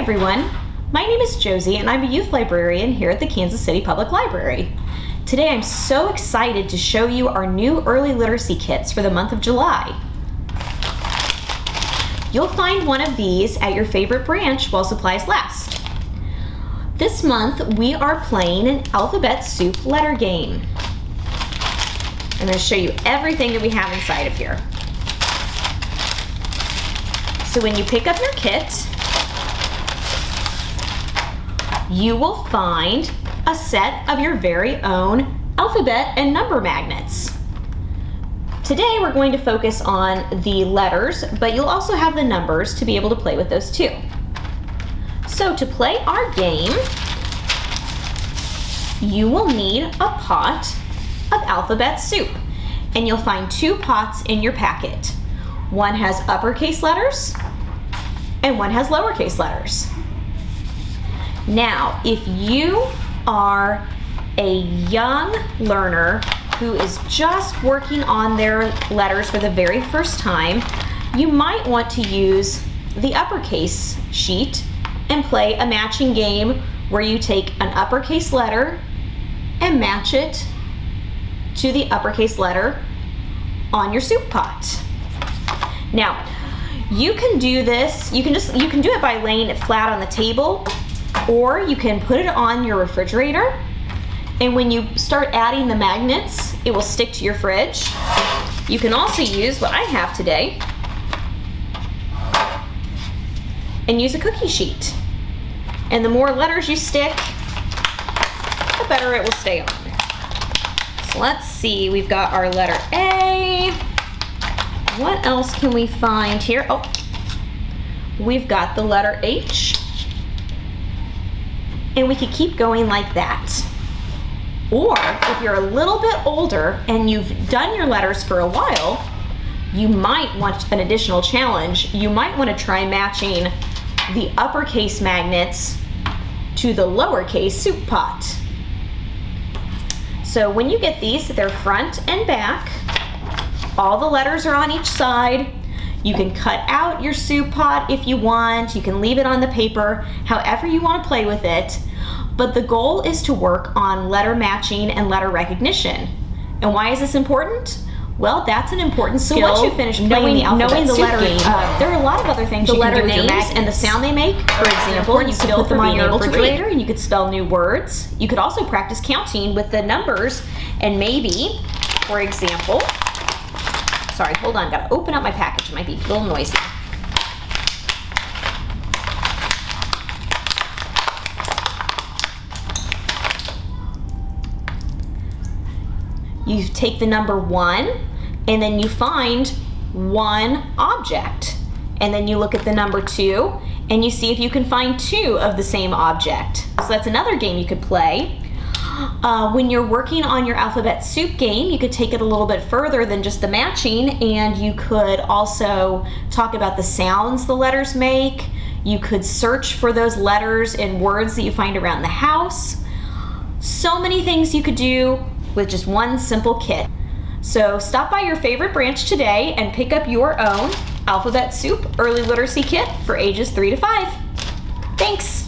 everyone, my name is Josie and I'm a youth librarian here at the Kansas City Public Library. Today I'm so excited to show you our new early literacy kits for the month of July. You'll find one of these at your favorite branch while supplies last. This month we are playing an alphabet soup letter game. I'm going to show you everything that we have inside of here. So when you pick up your kit, you will find a set of your very own alphabet and number magnets. Today we're going to focus on the letters, but you'll also have the numbers to be able to play with those too. So to play our game, you will need a pot of alphabet soup, and you'll find two pots in your packet. One has uppercase letters and one has lowercase letters. Now, if you are a young learner who is just working on their letters for the very first time, you might want to use the uppercase sheet and play a matching game where you take an uppercase letter and match it to the uppercase letter on your soup pot. Now, you can do this, you can do it by laying it flat on the table, or you can put it on your refrigerator, and when you start adding the magnets, it will stick to your fridge. You can also use what I have today and use a cookie sheet. And the more letters you stick, the better it will stay on. So let's see, we've got our letter A. What else can we find here? Oh, we've got the letter H. And we could keep going like that. Or if you're a little bit older and you've done your letters for a while, you might want an additional challenge. You might want to try matching the uppercase magnets to the lowercase soup pot. So when you get these, they're front and back. All the letters are on each side. You can cut out your soup pot if you want. You can leave it on the paper, however you want to play with it. But the goal is to work on letter matching and letter recognition. And why is this important? Well, that's an important skill. So once you finish playing the alphabet soup game, there are a lot of other things you can do with your magnets and the sound they make. For example, you could put them on your refrigerator and you could spell new words. You could also practice counting with the numbers, and maybe, for example, sorry, hold on, gotta open up my package. It might be a little noisy. You take the number 1 and then you find one object. And then you look at the number 2 and you see if you can find 2 of the same object. So that's another game you could play. When you're working on your alphabet soup game, you could take it a little bit further than just the matching, and you could also talk about the sounds the letters make. You could search for those letters in words that you find around the house. So many things you could do with just one simple kit. So stop by your favorite branch today and pick up your own alphabet soup early literacy kit for ages 3 to 5. Thanks.